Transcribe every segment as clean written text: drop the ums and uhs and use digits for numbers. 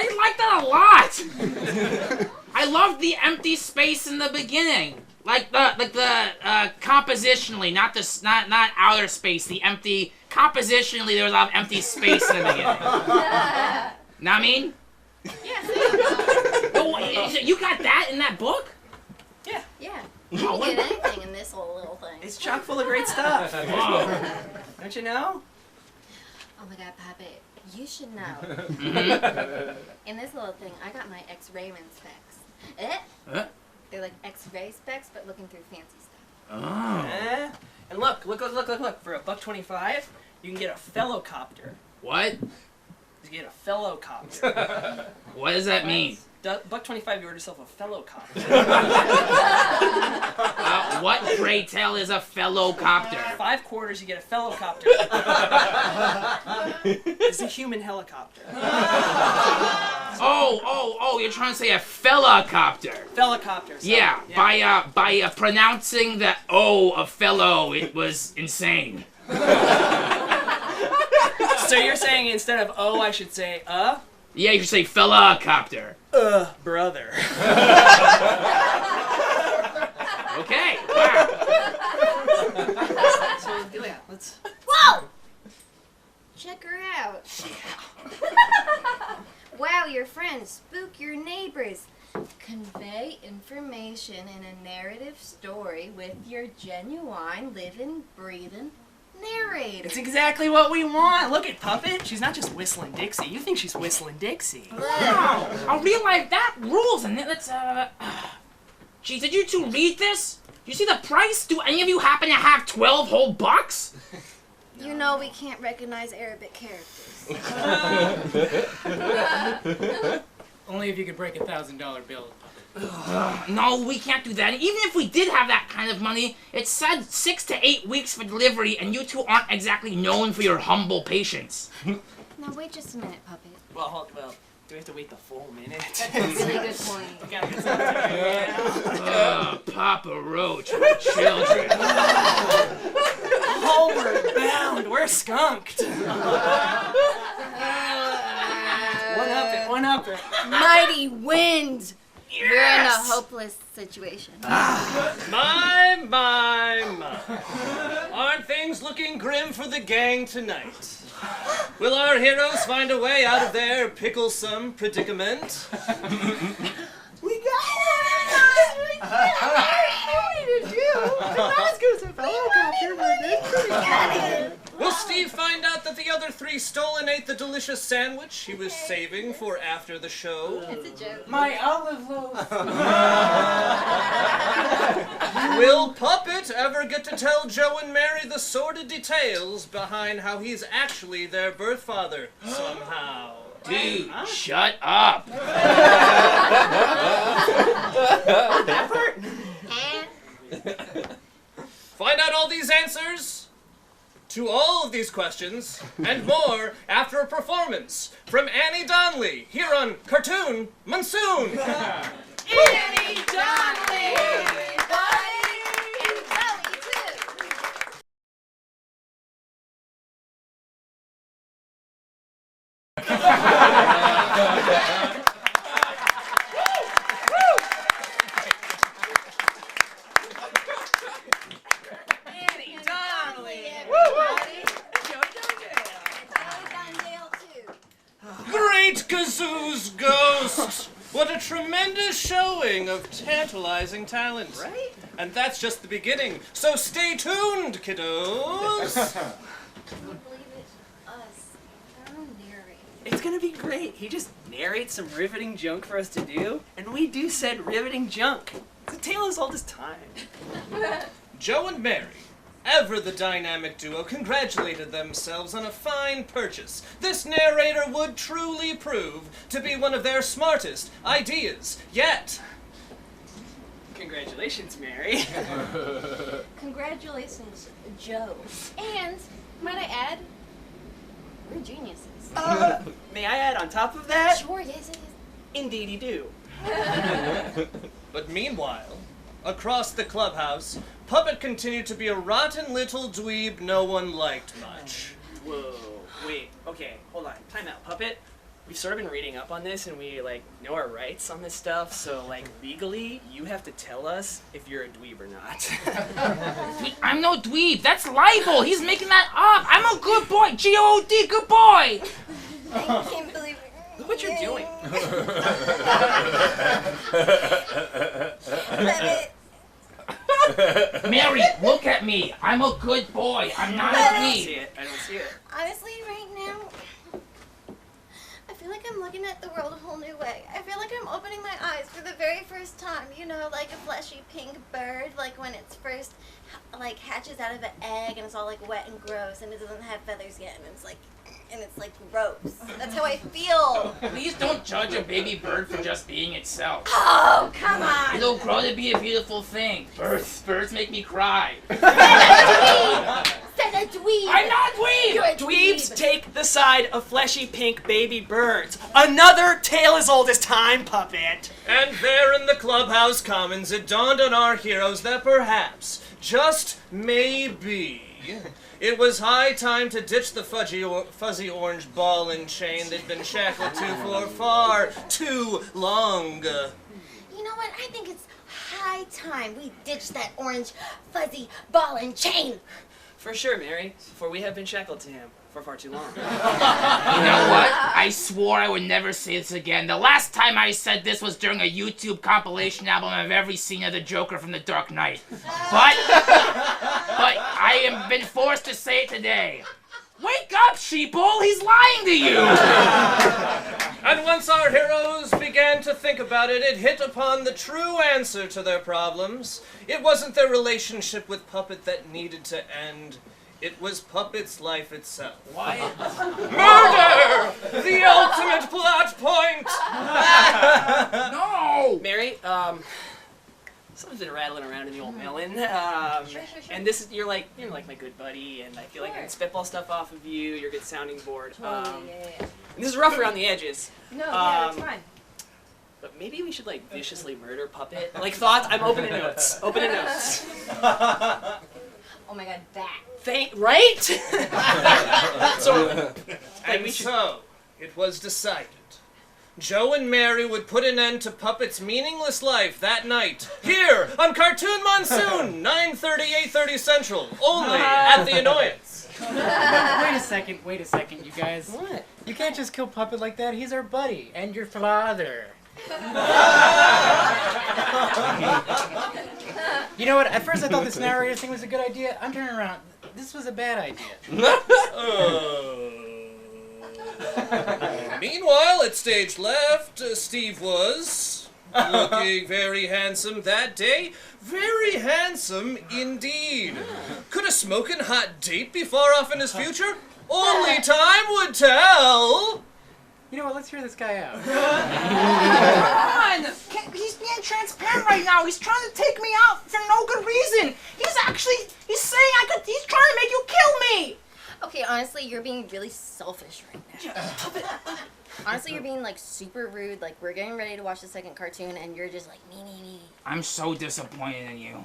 I like that a lot. I loved the empty space in the beginning, like the compositionally, not outer space. The empty compositionally, there was a lot of empty space in the beginning. Know what I mean? Yeah. You got that in that book? Yeah. You can get anything in this little thing. It's chock full of great stuff. Whoa. Don't you know? Oh my God, Puppet, you should know. In this little thing, I got my X-Rayman specs. They're like X-ray specs, but looking through fancy stuff. Oh. And look. For $1.25, you can get a fellowcopter. What? You get a fellowcopter. What does that mean? $1.25, you order yourself a fellowcopter. What, pray tell, is a fellowcopter? 5 quarters, you get a fellowcopter. It's a human helicopter. Oh, you're trying to say a fellacopter. Fellowcopter. Yeah, by pronouncing the O of fellow, it was insane. So you're saying instead of O, I should say Yeah, you should say fellacopter. Brother. Okay, wow. So, yeah, let's... Whoa! Check her out. Wow, your friends, spook your neighbors. Convey information in a narrative story with your genuine, living, breathing narrator. It's exactly what we want. Look at Puppet. She's not just whistling Dixie. You think she's whistling Dixie. Wow, I realize that rules, and that's, Geez, did you two read this? You see the price? Do any of you happen to have 12 whole bucks? You know we can't recognize Arabic characters. Only if you could break $1,000 bill. No, we can't do that. Even if we did have that kind of money, it said 6 to 8 weeks for delivery, and you two aren't exactly known for your humble patience. Now wait just a minute, Puppet. Well, do we have to wait the full minute? That's a really good point. We gotta get something. Papa Roach with children. Homeward bound, we're skunked. One up it. Mighty wind! Yes! We're in a hopeless situation. My. Aren't things looking grim for the gang tonight? Will our heroes find a way out of their picklesome predicament? We got it! Will Steve find out that the other 3 stole and ate the delicious sandwich he was saving for after the show? It's a joke. My olive loaf. Will Puppet ever get to tell Joe and Mary the sordid details behind how he's actually their birth father somehow? Dude, shut up. Find out all these answers to all of these questions and more after a performance from Annie Donnelly here on Cartoon Monsoon. Annie Donnelly! Buddy! And Zoe, too! Annie Donnelly! Everybody. Great Gazoo's Ghost! What a tremendous showing of tantalizing talent. Right? And that's just the beginning. So stay tuned, kiddos! I can't believe it's us. Our own narrator. It's gonna be great. He just narrates some riveting junk for us to do, and we do said riveting junk. It's a tale as old as time. Joe and Mary, ever the dynamic duo, congratulated themselves on a fine purchase. This narrator would truly prove to be one of their smartest ideas yet. Congratulations, Mary. Congratulations, Joe. And, might I add, we're geniuses. May I add on top of that? Sure, yes, it is. Indeedy do. But meanwhile, across the clubhouse, Puppet continued to be a rotten little dweeb no one liked much. Whoa, wait, okay, hold on. Time out, Puppet. we've sort of been reading up on this, and we like know our rights on this stuff. So like legally, you have to tell us if you're a dweeb or not. I'm no dweeb. That's libel. He's making that up. I'm a good boy. G-O-D, good boy. I can't believe it. Look what you're doing. Mary, look at me. I'm a good boy. I'm not a I don't see dweeb. it. I don't see it. Honestly, right now, I feel like I'm looking at the world a whole new way. I feel like I'm opening my eyes for the very first time. You know, like a fleshy pink bird, like when it's first, like hatches out of an egg and it's all like wet and gross and it doesn't have feathers yet and it's like gross. That's how I feel. Please don't judge a baby bird for just being itself. Oh, come on. It'll grow to be a beautiful thing. Birds make me cry. Said a dweeb. I'm not a dweeb. You're a Dweebs dweeb. take the side of fleshy pink baby birds. Another tale as old as time, puppet. And there in the clubhouse commons, it dawned on our heroes that perhaps, just maybe, it was high time to ditch the fuzzy orange ball and chain they'd been shackled to for far too long. You know what? I think it's high time we ditch that orange fuzzy ball and chain. For sure, Mary, for we have been shackled to him for far too long. You know what? I swore I would never say this again. The last time I said this was during a YouTube compilation album of every scene of the Joker from The Dark Knight. But I have been forced to say it today. Wake up, sheeple! He's lying to you! And once our heroes began to think about it, it hit upon the true answer to their problems. It wasn't their relationship with Puppet that needed to end. It was Puppet's life itself. What? Murder! The ultimate plot point! No! Mary, something's been rattling around in the old melon. Sure. And this is you're like my good buddy, and I feel like I can spitball stuff off of you. You're a good sounding board. Yeah. And this is rough around the edges. No, yeah, that's fine. But maybe we should like viciously murder Puppet. Like thoughts? I'm opening notes. Opening notes. Oh my god, that. Right? So, And so, it was decided. Joe and Mary would put an end to Puppet's meaningless life that night, here on Cartoon Monsoon, 9:30, 8:30 Central, only at The Annoyance. Wait a second, you guys. what? You can't just kill Puppet like that. He's our buddy and your father. You know what? At first I thought this narrator thing was a good idea. I'm turning around. This was a bad idea. Meanwhile, at stage left, Steve was looking very handsome that day. Very handsome indeed. Could a smoking hot date be far off in his future? Only time would tell. You know what? Let's hear this guy out. Come on! He's being transparent right now. He's trying to take me out for no good reason. He's saying he's trying to make you kill me. Okay, honestly, you're being really selfish right now. Honestly, you're being like super rude. Like we're getting ready to watch the second cartoon, and you're just like me. I'm so disappointed in you.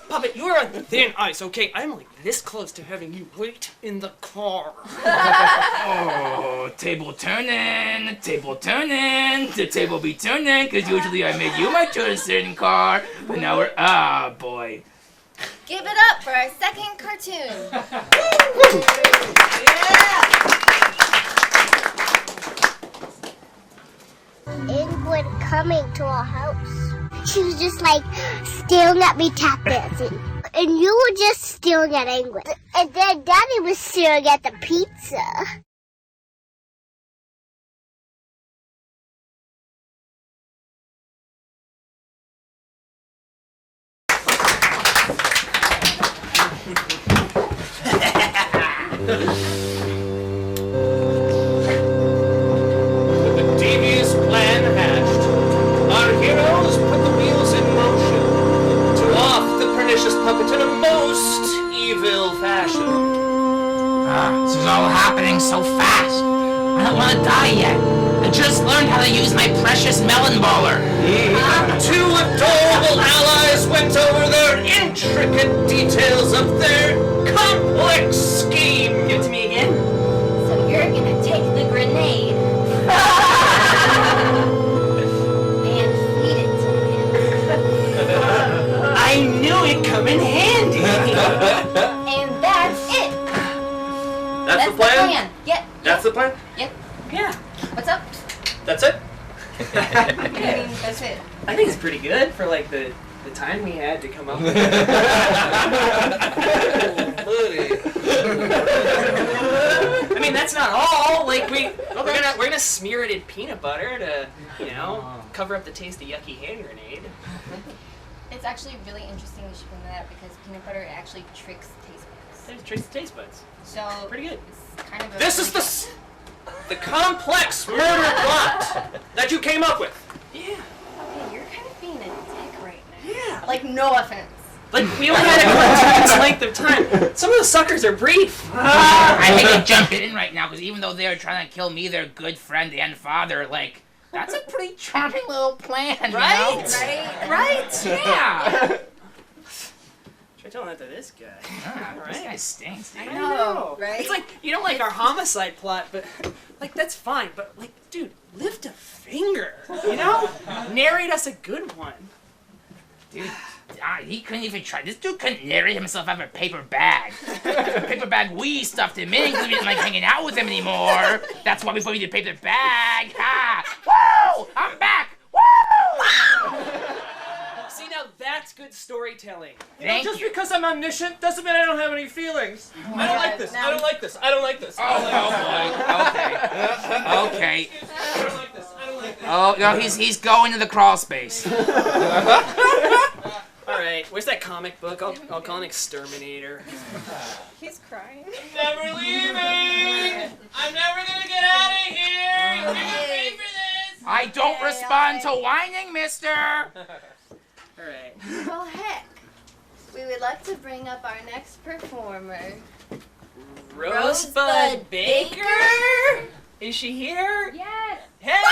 Puppet, you're on thin ice, okay? I'm like this close to having you wait in the car. Oh, table turning, the table be turning, because usually I make you my choice in car, but now boy. Give it up for our second cartoon. Ingrid coming to our house. She was just like staring at me, tap dancing. And you were just staring at Ingrid. And then Daddy was staring at the pizza. With the devious plan hatched, our heroes put the wheels in motion to off the pernicious puppet in a most evil fashion. This is all happening so fast. I don't want to die yet. I just learned how to use my precious melon baller. Two adorable allies went over their intricate details of their complex scheme. Give it to me again. So you're gonna take the grenade That's it? I mean, that's it. I think it's pretty good for like the time we had to come up with I mean, that's not all. Like we're gonna smear it in peanut butter to, cover up the taste of yucky hand grenade. It's actually really interesting you should bring that up because peanut butter actually tricks taste buds. It tricks the taste buds. So Pretty good. It's kind of a This is the complex murder plot that you came up with. Yeah. Okay, you're kind of being a dick right now. Yeah. Like, no offense. Like, we only had a cartoon's length of time. Some of the suckers are brief. I hate to jump in right now because even though they're trying to kill me, their good friend and father, like, that's a pretty charming little plan, Right? you know? Right? Yeah. Try telling that to this guy. This guy stinks, dude. I know, right? It's like, you don't like our homicide plot, but, like, that's fine. But, like, dude, lift a finger, you know? Narrate us a good one. Dude, he couldn't even try. This dude couldn't narrate himself out of a paper bag. Paper bag we stuffed him in because we didn't like hanging out with him anymore. That's why we put him in the paper bag. Ha! Woo! I'm back! Woo! See, now that's good storytelling. Thank Just you. because I'm omniscient doesn't mean I don't have any feelings. I don't like this. I don't like this. I don't like this. Oh boy. Okay. Okay. I don't like this. I don't like this. Oh no, he's going to the crawl space. All right, where's that comic book? I'll call an exterminator. He's crying. Never leaving. I'm never gonna get out of here. You're gonna pay for this. I don't respond to whining, mister. All right. Well, heck. We would like to bring up our next performer. Rosebud Baker? Is she here? Yes. Hey!